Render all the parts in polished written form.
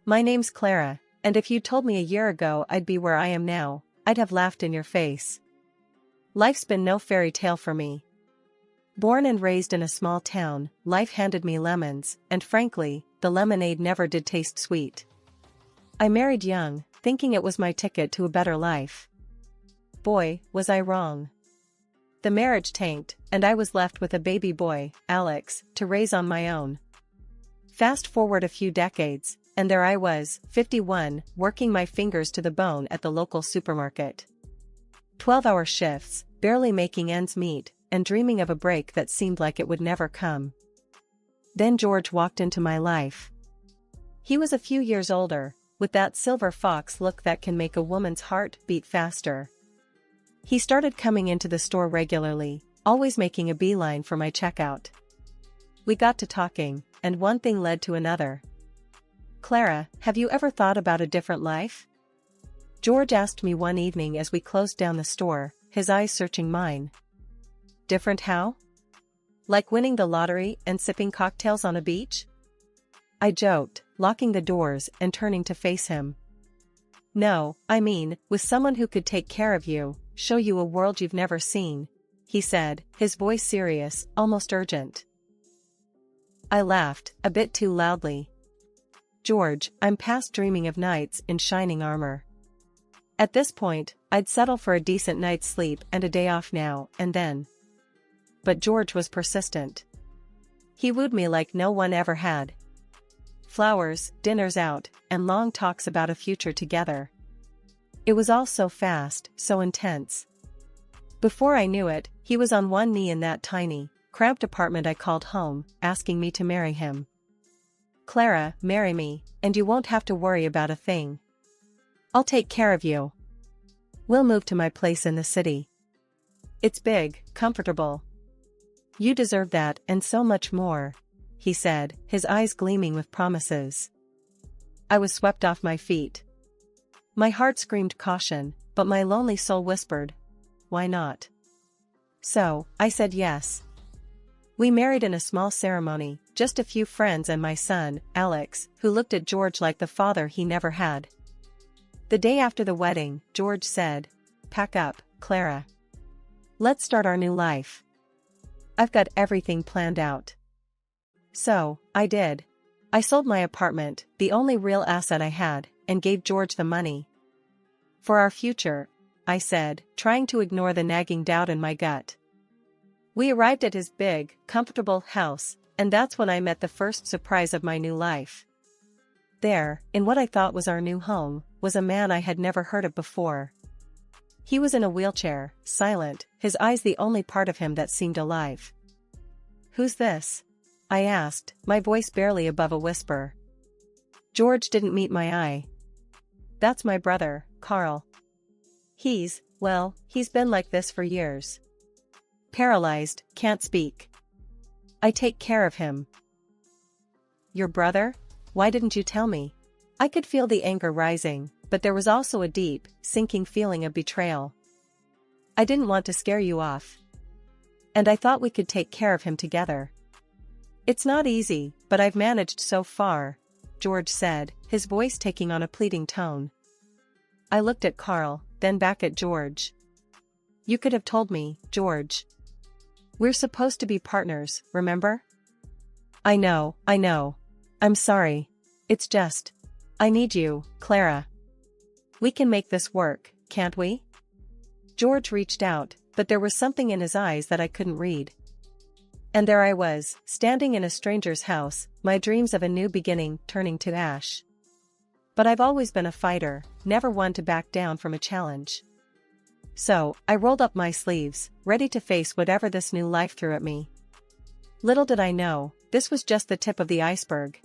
My name's Clara, and if you'd told me a year ago I'd be where I am now, I'd have laughed in your face. Life's been no fairy tale for me. Born and raised in a small town, life handed me lemons, and frankly, the lemonade never did taste sweet. I married young, thinking it was my ticket to a better life. Boy, was I wrong. The marriage tanked, and I was left with a baby boy, Alex, to raise on my own. Fast forward a few decades, and there I was, 51, working my fingers to the bone at the local supermarket. 12-hour shifts, barely making ends meet, and dreaming of a break that seemed like it would never come. Then George walked into my life. He was a few years older, with that silver fox look that can make a woman's heart beat faster. He started coming into the store regularly, always making a beeline for my checkout. We got to talking, and one thing led to another. "Clara, have you ever thought about a different life?" George asked me one evening as we closed down the store, his eyes searching mine. Different how? Like winning the lottery and sipping cocktails on a beach? I joked, locking the doors and turning to face him. "No, I mean, with someone who could take care of you, show you a world you've never seen," he said, his voice serious, almost urgent. I laughed, a bit too loudly. "George, I'm past dreaming of knights in shining armor. At this point, I'd settle for a decent night's sleep and a day off now and then." But George was persistent. He wooed me like no one ever had. Flowers, dinners out, and long talks about a future together. It was all so fast, so intense. Before I knew it, he was on one knee in that tiny, cramped apartment I called home, asking me to marry him. "Clara, marry me, and you won't have to worry about a thing. I'll take care of you. We'll move to my place in the city. It's big, comfortable. You deserve that and so much more," he said, his eyes gleaming with promises. I was swept off my feet. My heart screamed caution, but my lonely soul whispered, "Why not?" So, I said yes. We married in a small ceremony, just a few friends and my son, Alex, who looked at George like the father he never had. The day after the wedding, George said, "Pack up, Clara. Let's start our new life. I've got everything planned out." So, I did. I sold my apartment, the only real asset I had, and gave George the money. "For our future," I said, trying to ignore the nagging doubt in my gut. We arrived at his big, comfortable house, and that's when I met the first surprise of my new life. There, in what I thought was our new home, was a man I had never heard of before. He was in a wheelchair, silent, his eyes the only part of him that seemed alive. "Who's this?" I asked, my voice barely above a whisper. George didn't meet my eye. "That's my brother, Carl. He's been like this for years. Paralyzed, can't speak. I take care of him." "Your brother? Why didn't you tell me?" I could feel the anger rising, but there was also a deep, sinking feeling of betrayal. "I didn't want to scare you off. And I thought we could take care of him together." "It's not easy, but I've managed so far," George said, his voice taking on a pleading tone. I looked at Carl, then back at George. "You could have told me, George. We're supposed to be partners, remember?" I know. I'm sorry. It's just, I need you, Clara. We can make this work, can't we?" George reached out, but there was something in his eyes that I couldn't read. And there I was, standing in a stranger's house, my dreams of a new beginning turning to ash. But I've always been a fighter, never one to back down from a challenge. So, I rolled up my sleeves, ready to face whatever this new life threw at me. Little did I know, this was just the tip of the iceberg.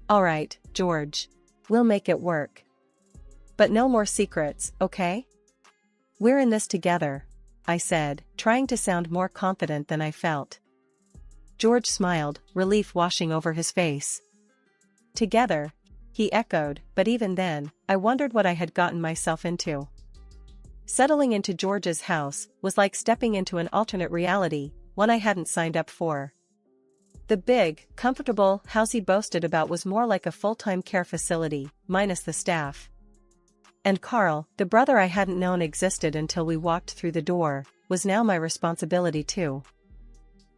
"All right, George. We'll make it work. But no more secrets, okay? We're in this together," I said, trying to sound more confident than I felt. George smiled, relief washing over his face. "Together," he echoed, but even then, I wondered what I had gotten myself into. Settling into George's house was like stepping into an alternate reality, one I hadn't signed up for. The big, comfortable house he boasted about was more like a full-time care facility, minus the staff. And Carl, the brother I hadn't known existed until we walked through the door, was now my responsibility too.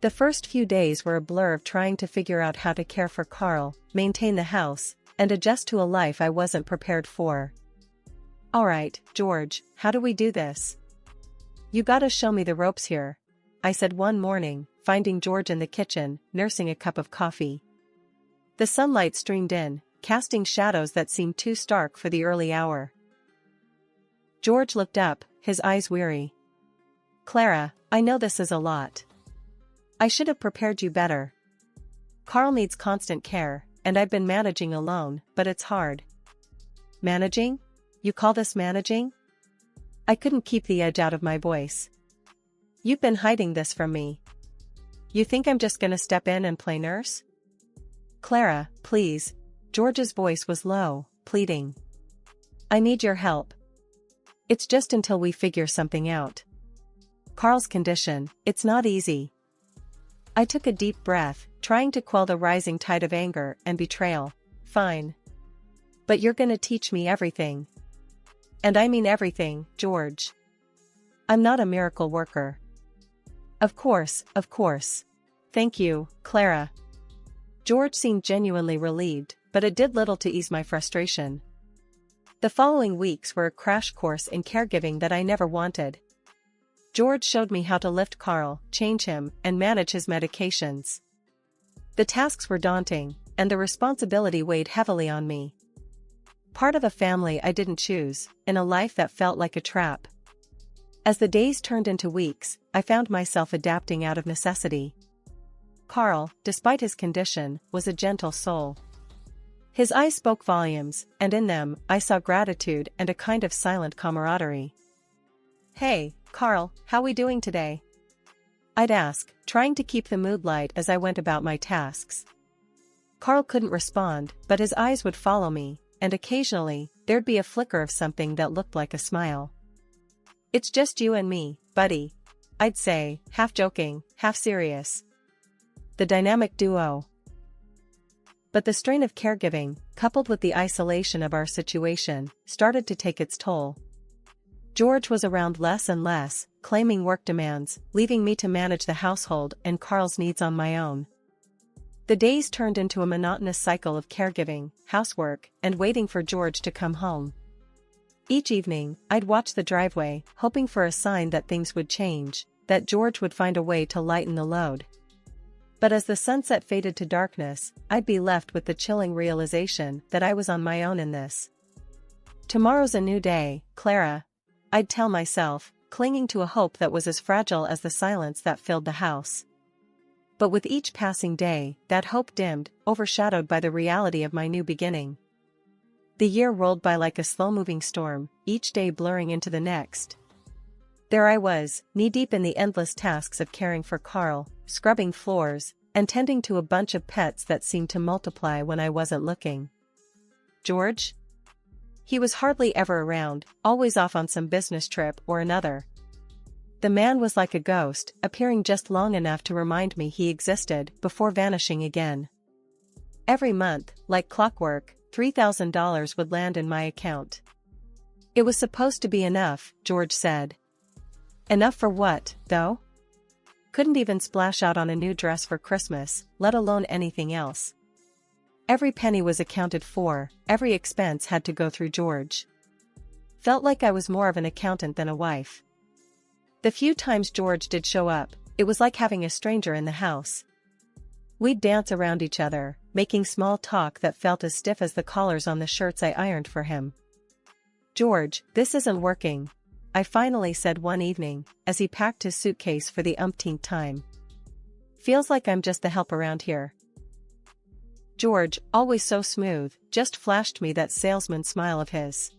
The first few days were a blur of trying to figure out how to care for Carl, maintain the house, and adjust to a life I wasn't prepared for. "Alright, George, how do we do this? You gotta show me the ropes here," I said one morning, finding George in the kitchen, nursing a cup of coffee. The sunlight streamed in, casting shadows that seemed too stark for the early hour. George looked up, his eyes weary. "Clara, I know this is a lot. I should have prepared you better. Carl needs constant care, and I've been managing alone, but it's hard." "Managing? You call this managing?" I couldn't keep the edge out of my voice. "You've been hiding this from me. You think I'm just gonna step in and play nurse?" "Clara, please." George's voice was low, pleading. "I need your help. It's just until we figure something out. Carl's condition, it's not easy." I took a deep breath, trying to quell the rising tide of anger and betrayal. "Fine. But you're gonna teach me everything. And I mean everything, George. I'm not a miracle worker." Of course, of course. Thank you, Clara." George seemed genuinely relieved, but it did little to ease my frustration. The following weeks were a crash course in caregiving that I never wanted. George showed me how to lift Carl, change him, and manage his medications. The tasks were daunting, and the responsibility weighed heavily on me. Part of a family I didn't choose, in a life that felt like a trap. As the days turned into weeks, I found myself adapting out of necessity. Carl, despite his condition, was a gentle soul. His eyes spoke volumes, and in them, I saw gratitude and a kind of silent camaraderie. "Hey, Carl, how we doing today?" I'd ask, trying to keep the mood light as I went about my tasks. Carl couldn't respond, but his eyes would follow me, and occasionally, there'd be a flicker of something that looked like a smile. "It's just you and me, buddy," I'd say, half joking, half serious. The dynamic duo. But the strain of caregiving, coupled with the isolation of our situation, started to take its toll. George was around less and less, claiming work demands, leaving me to manage the household and Carl's needs on my own. The days turned into a monotonous cycle of caregiving, housework, and waiting for George to come home. Each evening, I'd watch the driveway, hoping for a sign that things would change, that George would find a way to lighten the load. But as the sunset faded to darkness, I'd be left with the chilling realization that I was on my own in this. "Tomorrow's a new day, Clara," I'd tell myself, clinging to a hope that was as fragile as the silence that filled the house. But with each passing day, that hope dimmed, overshadowed by the reality of my new beginning. The year rolled by like a slow-moving storm, each day blurring into the next. There I was, knee-deep in the endless tasks of caring for Carl, scrubbing floors, and tending to a bunch of pets that seemed to multiply when I wasn't looking. George? He was hardly ever around, always off on some business trip or another. The man was like a ghost, appearing just long enough to remind me he existed before vanishing again. Every month, like clockwork, $3,000 would land in my account. It was supposed to be enough, George said. Enough for what, though? Couldn't even splash out on a new dress for Christmas, let alone anything else. Every penny was accounted for, every expense had to go through George. Felt like I was more of an accountant than a wife. The few times George did show up, it was like having a stranger in the house. We'd dance around each other, making small talk that felt as stiff as the collars on the shirts I ironed for him. "George, this isn't working," I finally said one evening, as he packed his suitcase for the umpteenth time. "Feels like I'm just the help around here." George, always so smooth, just flashed me that salesman smile of his.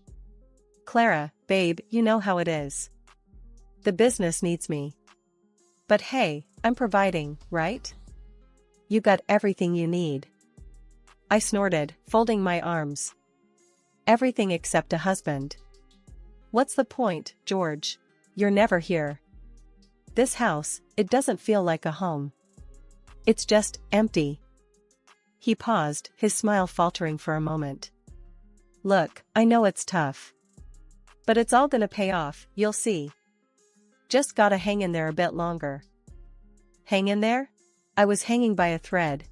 "Clara, babe, you know how it is. The business needs me. But hey, I'm providing, right? You got everything you need." I snorted, folding my arms. "Everything except a husband." "What's the point, George? You're never here. This house, it doesn't feel like a home." It's just empty. He paused, his smile faltering for a moment. Look, I know it's tough. But it's all gonna pay off, you'll see. Just gotta hang in there a bit longer. Hang in there? I was hanging by a thread.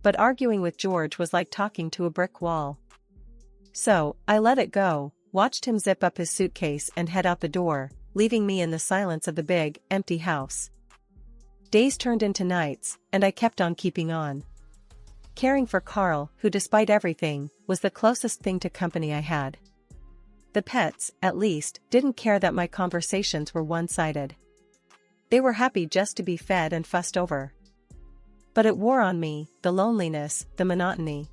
But arguing with George was like talking to a brick wall. So, I let it go, watched him zip up his suitcase and head out the door, leaving me in the silence of the big, empty house. Days turned into nights, and I kept on keeping on. Caring for Carl, who despite everything, was the closest thing to company I had. The pets, at least, didn't care that my conversations were one-sided. They were happy just to be fed and fussed over. But it wore on me, the loneliness, the monotony.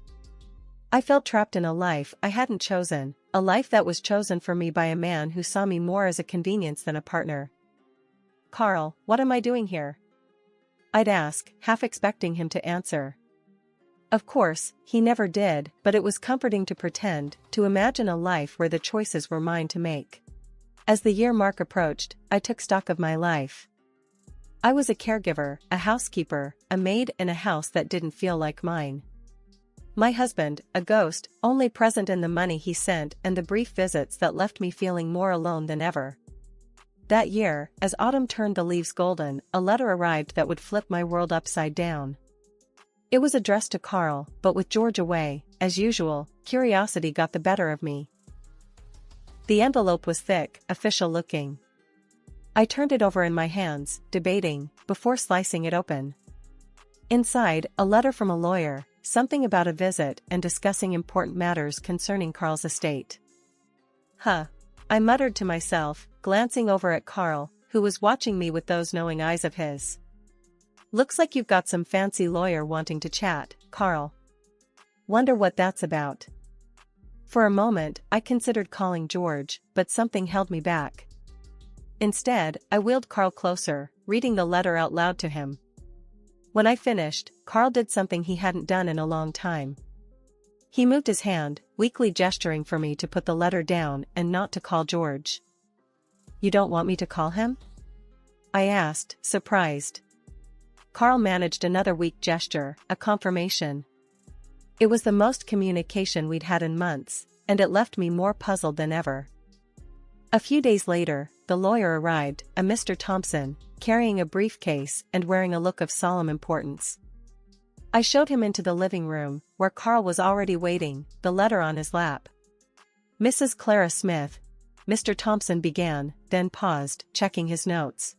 I felt trapped in a life I hadn't chosen, a life that was chosen for me by a man who saw me more as a convenience than a partner. Carl, what am I doing here? I'd ask, half expecting him to answer. Of course, he never did, but it was comforting to pretend, to imagine a life where the choices were mine to make. As the year mark approached, I took stock of my life. I was a caregiver, a housekeeper, a maid in a house that didn't feel like mine. My husband, a ghost, only present in the money he sent and the brief visits that left me feeling more alone than ever. That year, as autumn turned the leaves golden, a letter arrived that would flip my world upside down. It was addressed to Carl, but with George away, as usual, curiosity got the better of me. The envelope was thick, official-looking. I turned it over in my hands, debating, before slicing it open. Inside, a letter from a lawyer, something about a visit and discussing important matters concerning Carl's estate. Huh. I muttered to myself, glancing over at Carl, who was watching me with those knowing eyes of his. Looks like you've got some fancy lawyer wanting to chat, Carl. Wonder what that's about. For a moment, I considered calling George, but something held me back. Instead, I wheeled Carl closer, reading the letter out loud to him. When I finished, Carl did something he hadn't done in a long time. He moved his hand, weakly gesturing for me to put the letter down and not to call George. You don't want me to call him? I asked, surprised. Carl managed another weak gesture, a confirmation. It was the most communication we'd had in months, and it left me more puzzled than ever. A few days later, the lawyer arrived, a Mr. Thompson, carrying a briefcase and wearing a look of solemn importance. I showed him into the living room, where Carl was already waiting, the letter on his lap. Mrs. Clara Smith, Mr. Thompson began, then paused, checking his notes.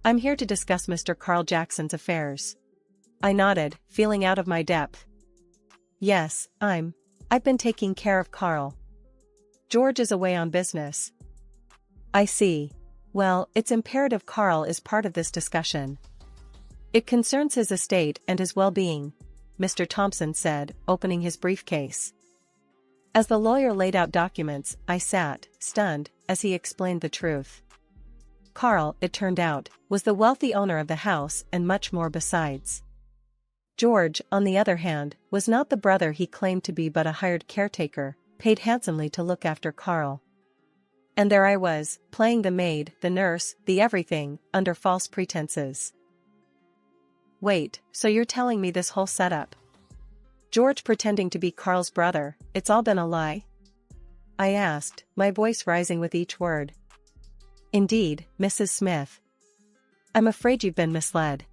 I'm here to discuss Mr. Carl Jackson's affairs. I nodded, feeling out of my depth. Yes, I've been taking care of Carl. George is away on business. I see. Well, it's imperative Carl is part of this discussion. It concerns his estate and his well-being, Mr. Thompson said, opening his briefcase. As the lawyer laid out documents, I sat, stunned, as he explained the truth. Carl, it turned out, was the wealthy owner of the house and much more besides. George, on the other hand, was not the brother he claimed to be but a hired caretaker, paid handsomely to look after Carl. And there I was, playing the maid, the nurse, the everything, under false pretenses. Wait, so you're telling me this whole setup? George pretending to be Carl's brother, it's all been a lie? I asked, my voice rising with each word. Indeed, Mrs. Smith. I'm afraid you've been misled.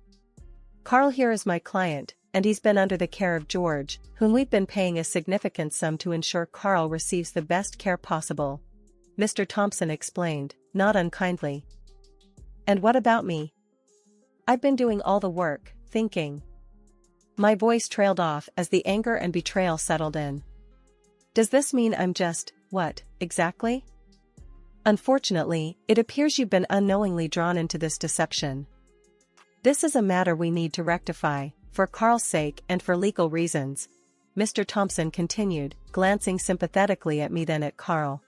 Carl here is my client, and he's been under the care of George, whom we've been paying a significant sum to ensure Carl receives the best care possible, Mr. Thompson explained, not unkindly. And what about me? I've been doing all the work, thinking. My voice trailed off as the anger and betrayal settled in. Does this mean I'm just, what, exactly? Unfortunately, it appears you've been unknowingly drawn into this deception. This is a matter we need to rectify, for Carl's sake and for legal reasons, Mr. Thompson continued, glancing sympathetically at me then at Carl.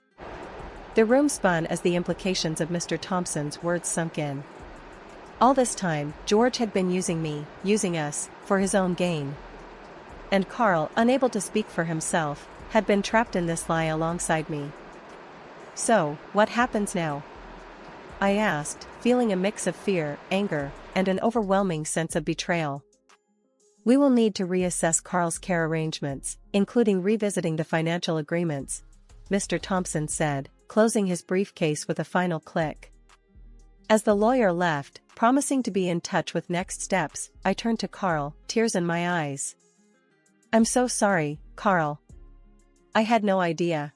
The room spun as the implications of Mr. Thompson's words sunk in. All this time, George had been using me, using us, for his own gain. And Carl, unable to speak for himself, had been trapped in this lie alongside me. So, what happens now? I asked, feeling a mix of fear, anger, and an overwhelming sense of betrayal. We will need to reassess Carl's care arrangements, including revisiting the financial agreements, Mr. Thompson said, closing his briefcase with a final click. As the lawyer left, promising to be in touch with next steps, I turned to Carl, tears in my eyes. "I'm so sorry, Carl. I had no idea.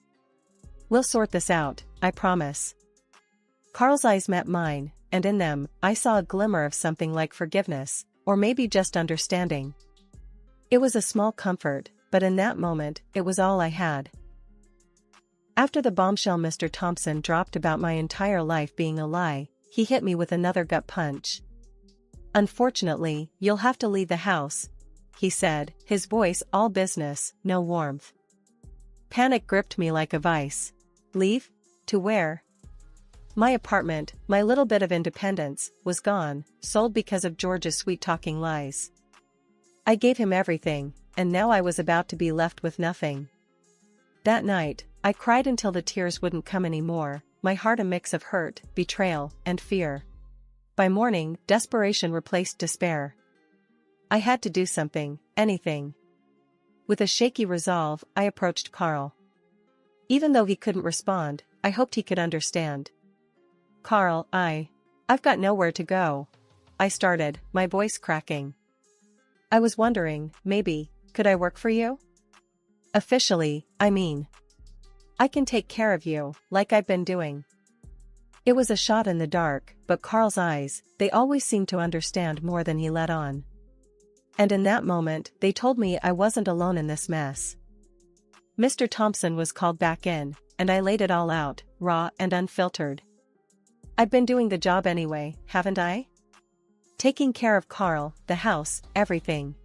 We'll sort this out, I promise." Carl's eyes met mine, and in them, I saw a glimmer of something like forgiveness, or maybe just understanding. It was a small comfort, but in that moment, it was all I had. After the bombshell Mr. Thompson dropped about my entire life being a lie, he hit me with another gut punch. "Unfortunately, you'll have to leave the house," he said, his voice all business, no warmth. Panic gripped me like a vice. Leave? To where? My apartment, my little bit of independence, was gone, sold because of George's sweet-talking lies. I gave him everything, and now I was about to be left with nothing. That night, I cried until the tears wouldn't come anymore, my heart a mix of hurt, betrayal, and fear. By morning, desperation replaced despair. I had to do something, anything. With a shaky resolve, I approached Carl. Even though he couldn't respond, I hoped he could understand. "Carl, I've got nowhere to go," I started, my voice cracking. "I was wondering, maybe, could I work for you? Officially, I mean. I can take care of you, like I've been doing." It was a shot in the dark, but Carl's eyes, they always seemed to understand more than he let on. And in that moment, they told me I wasn't alone in this mess. Mr. Thompson was called back in, and I laid it all out, raw and unfiltered. I've been doing the job anyway, haven't I? Taking care of Carl, the house, everything.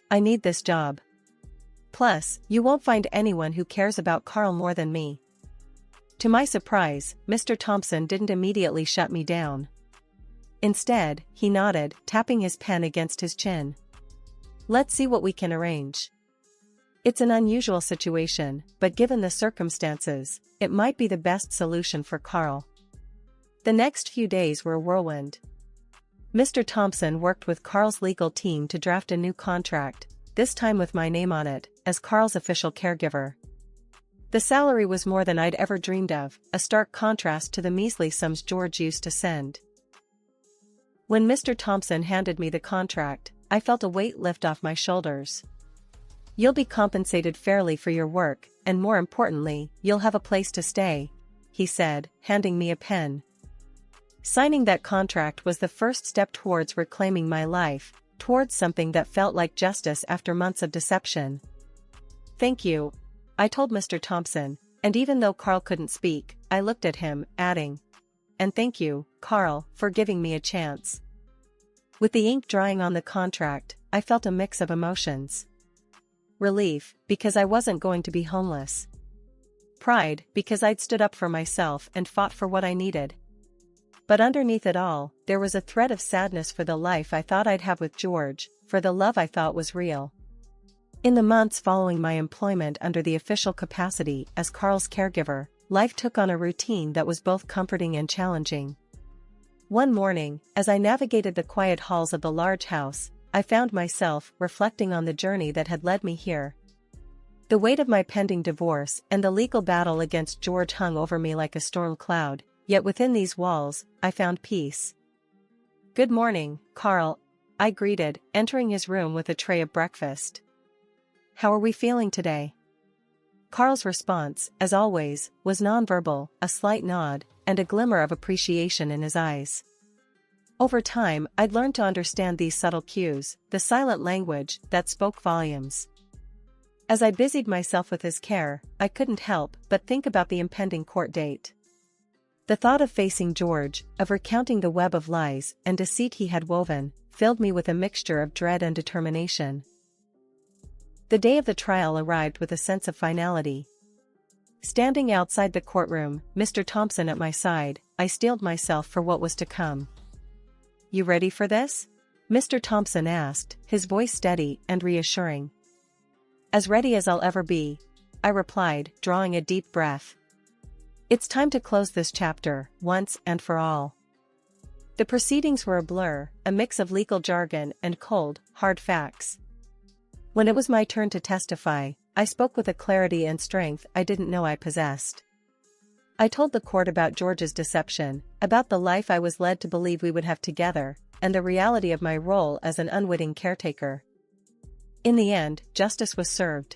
I need this job. Plus, you won't find anyone who cares about Carl more than me. To my surprise, Mr. Thompson didn't immediately shut me down. Instead, he nodded, tapping his pen against his chin. "Let's see what we can arrange. It's an unusual situation, but given the circumstances, it might be the best solution for Carl." The next few days were a whirlwind. Mr. Thompson worked with Carl's legal team to draft a new contract, this time with my name on it, as Carl's official caregiver. The salary was more than I'd ever dreamed of, a stark contrast to the measly sums George used to send. When Mr. Thompson handed me the contract, I felt a weight lift off my shoulders. "You'll be compensated fairly for your work, and more importantly, you'll have a place to stay," he said, handing me a pen. Signing that contract was the first step towards reclaiming my life, towards something that felt like justice after months of deception. "Thank you," I told Mr. Thompson, and even though Carl couldn't speak, I looked at him, adding, "And thank you, Carl, for giving me a chance." With the ink drying on the contract, I felt a mix of emotions. Relief, because I wasn't going to be homeless. Pride, because I'd stood up for myself and fought for what I needed. But underneath it all, there was a thread of sadness for the life I thought I'd have with George, for the love I thought was real. In the months following my employment under the official capacity as Carl's caregiver, life took on a routine that was both comforting and challenging. One morning, as I navigated the quiet halls of the large house, I found myself reflecting on the journey that had led me here. The weight of my pending divorce and the legal battle against George hung over me like a storm cloud, yet within these walls, I found peace. "Good morning, Carl," I greeted, entering his room with a tray of breakfast. "How are we feeling today?" Carl's response, as always, was nonverbal, a slight nod, and a glimmer of appreciation in his eyes. Over time, I'd learned to understand these subtle cues, the silent language that spoke volumes. As I busied myself with his care, I couldn't help but think about the impending court date. The thought of facing George, of recounting the web of lies and deceit he had woven, filled me with a mixture of dread and determination. The day of the trial arrived with a sense of finality. Standing outside the courtroom, Mr. Thompson at my side, I steeled myself for what was to come. "You ready for this?" Mr. Thompson asked, his voice steady and reassuring. "As ready as I'll ever be," I replied, drawing a deep breath. It's time to close this chapter, once and for all. The proceedings were a blur, a mix of legal jargon and cold, hard facts. When it was my turn to testify, I spoke with a clarity and strength I didn't know I possessed. I told the court about George's deception, about the life I was led to believe we would have together, and the reality of my role as an unwitting caretaker. In the end, justice was served.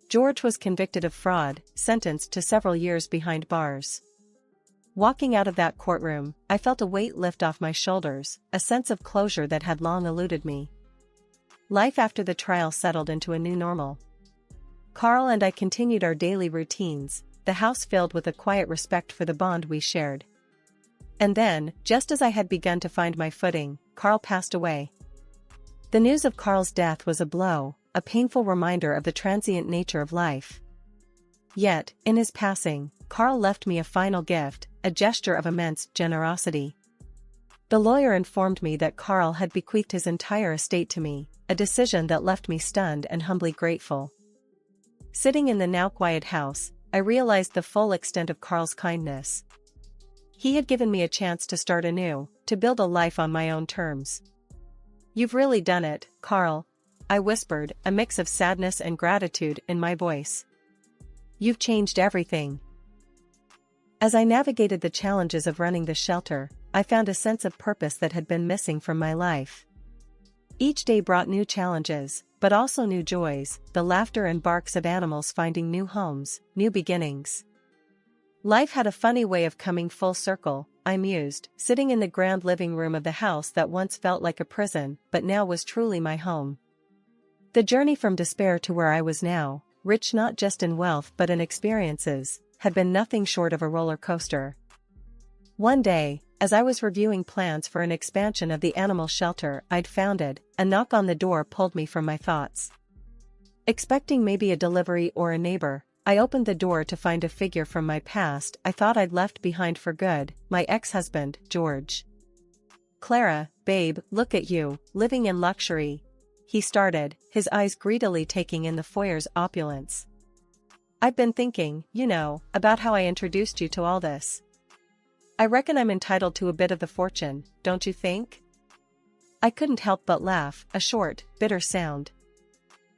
George was convicted of fraud, sentenced to several years behind bars. Walking out of that courtroom, I felt a weight lift off my shoulders, a sense of closure that had long eluded me. Life after the trial settled into a new normal. Carl and I continued our daily routines, the house filled with a quiet respect for the bond we shared. And then, just as I had begun to find my footing, Carl passed away. The news of Carl's death was a blow, a painful reminder of the transient nature of life. Yet, in his passing, Carl left me a final gift, a gesture of immense generosity. The lawyer informed me that Carl had bequeathed his entire estate to me, a decision that left me stunned and humbly grateful. Sitting in the now quiet house, I realized the full extent of Carl's kindness. He had given me a chance to start anew, to build a life on my own terms. "You've really done it, Carl," I whispered, a mix of sadness and gratitude in my voice. "You've changed everything." As I navigated the challenges of running the shelter, I found a sense of purpose that had been missing from my life. Each day brought new challenges, but also new joys, the laughter and barks of animals finding new homes, new beginnings. Life had a funny way of coming full circle, I mused, sitting in the grand living room of the house that once felt like a prison, but now was truly my home. The journey from despair to where I was now, rich not just in wealth but in experiences, had been nothing short of a roller coaster. One day, as I was reviewing plans for an expansion of the animal shelter I'd founded, a knock on the door pulled me from my thoughts. Expecting maybe a delivery or a neighbor, I opened the door to find a figure from my past I thought I'd left behind for good, my ex-husband, George. "Clara, babe, look at you, living in luxury," he started, his eyes greedily taking in the foyer's opulence. "I've been thinking, about how I introduced you to all this. I reckon I'm entitled to a bit of the fortune, don't you think?" I couldn't help but laugh, a short, bitter sound.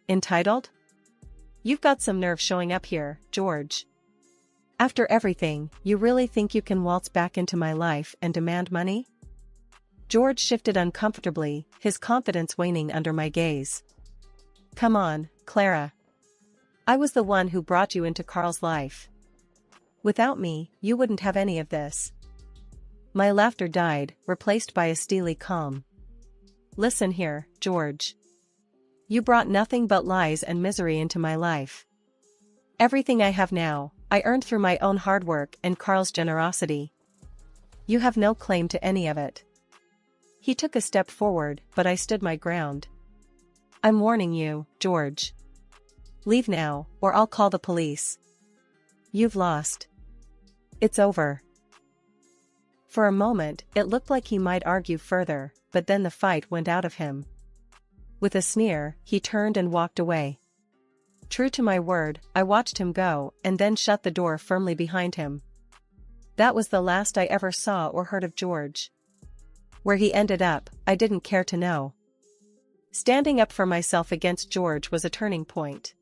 "Entitled? You've got some nerve showing up here, George. After everything, you really think you can waltz back into my life and demand money?" George shifted uncomfortably, his confidence waning under my gaze. "Come on, Clara. I was the one who brought you into Carl's life. Without me, you wouldn't have any of this." My laughter died, replaced by a steely calm. "Listen here, George. You brought nothing but lies and misery into my life. Everything I have now, I earned through my own hard work and Carl's generosity. You have no claim to any of it." He took a step forward, but I stood my ground. "I'm warning you, George. Leave now, or I'll call the police. You've lost. It's over." For a moment, it looked like he might argue further, but then the fight went out of him. With a sneer, he turned and walked away. True to my word, I watched him go, and then shut the door firmly behind him. That was the last I ever saw or heard of George. Where he ended up, I didn't care to know. Standing up for myself against George was a turning point.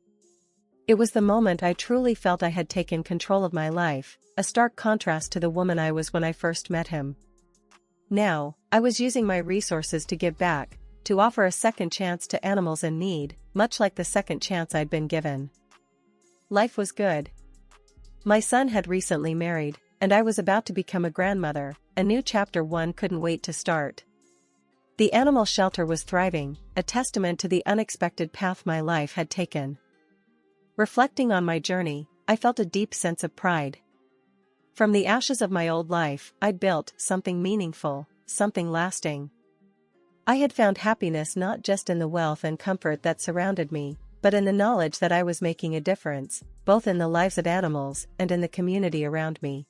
It was the moment I truly felt I had taken control of my life, a stark contrast to the woman I was when I first met him. Now, I was using my resources to give back, to offer a second chance to animals in need, much like the second chance I'd been given. Life was good. My son had recently married, and I was about to become a grandmother, a new chapter one couldn't wait to start. The animal shelter was thriving, a testament to the unexpected path my life had taken. Reflecting on my journey, I felt a deep sense of pride. From the ashes of my old life, I'd built something meaningful, something lasting. I had found happiness not just in the wealth and comfort that surrounded me, but in the knowledge that I was making a difference, both in the lives of animals and in the community around me.